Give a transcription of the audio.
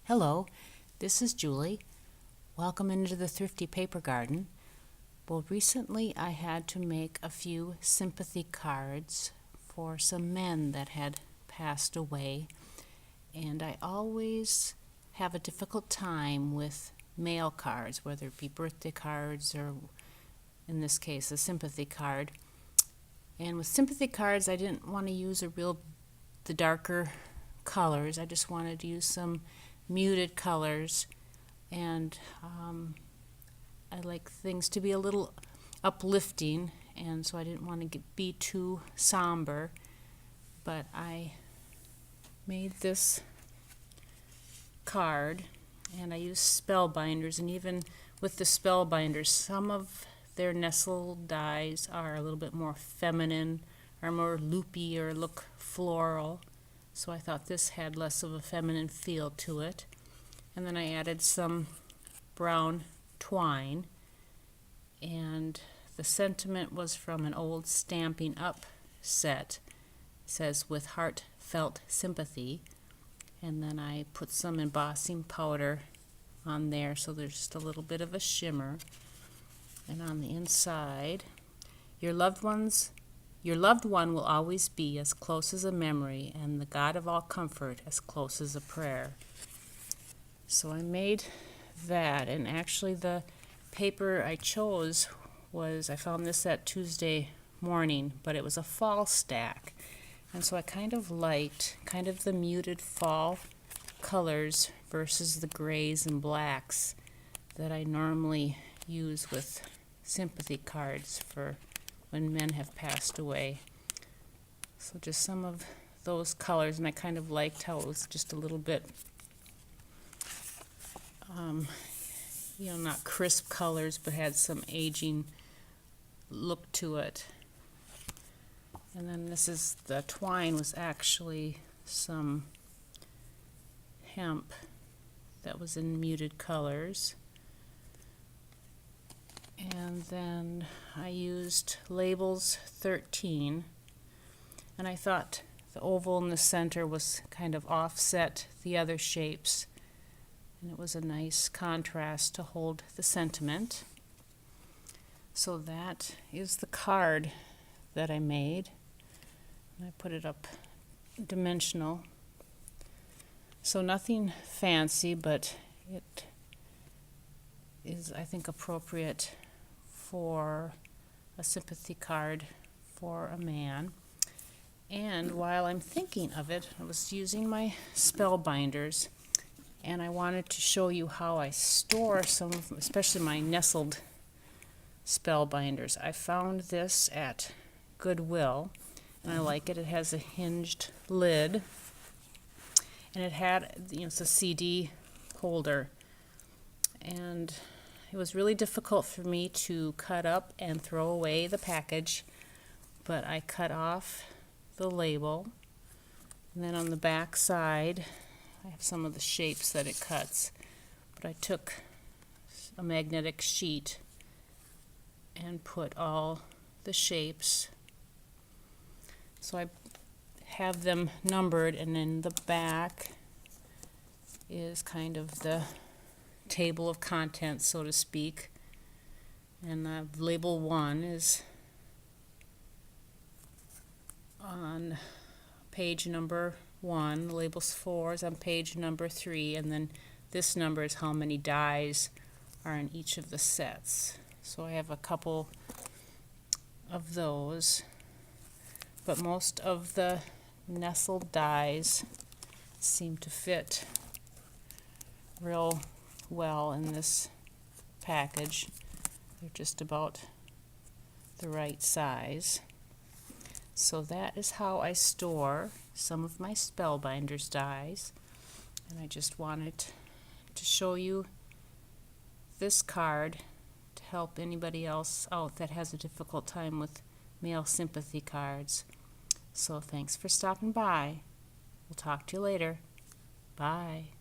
Hello, this is Julie. Welcome into the Thrifty Paper Garden. Well, recently I had to make a few sympathy cards for some men that had passed away, and I always have a difficult time with mail cards, whether it be birthday cards or, in this case, a sympathy card. And with sympathy cards, I didn't want to use the darker colors. I just wanted to use some muted colors, and I like things to be a little uplifting, and so I didn't want to be too somber, but I made this card and I used Spellbinders, and even with the Spellbinders, some of their nestled dies are a little bit more feminine or more loopy or look floral. So I thought this had less of a feminine feel to it. And then I added some brown twine. And the sentiment was from an old Stampin' Up set. It says, "With heartfelt sympathy." And then I put some embossing powder on there so there's just a little bit of a shimmer. And on the inside, Your loved one will always be as close as a memory, and the God of all comfort as close as a prayer. So I made that, and actually the paper I chose I found this at Tuesday morning, but it was a fall stack. And so I kind of liked the muted fall colors versus the grays and blacks that I normally use with sympathy cards for when men have passed away. So just some of those colors, and I kind of liked how it was just a little bit, not crisp colors, but had some aging look to it. And then the twine was actually some hemp that was in muted colors. And then I used Labels 13, and I thought the oval in the center was kind of offset the other shapes, and it was a nice contrast to hold the sentiment. So that is the card that I made, and I put it up dimensional. So nothing fancy, but it is, I think, appropriate for a sympathy card for a man. And while I'm thinking of it, I was using my Spellbinders, and I wanted to show you how I store some of, especially my nestled Spellbinders. I found this at Goodwill, and I like it. It has a hinged lid, and it had, it's a CD holder. And it was really difficult for me to cut up and throw away the package, but I cut off the label, and then on the back side I have some of the shapes that it cuts, but I took a magnetic sheet and put all the shapes, so I have them numbered, and then the back is kind of the table of contents, so to speak. And label 1 is on page number 1. Labels 4 is on page number 3, and then this number is how many dies are in each of the sets. So I have a couple of those, but most of the nestled dies seem to fit real well in this package. They're just about the right size. So that is how I store some of my Spellbinders dies, and I just wanted to show you this card to help anybody else out that has a difficult time with male sympathy cards. So thanks for stopping by. We'll talk to you later. Bye.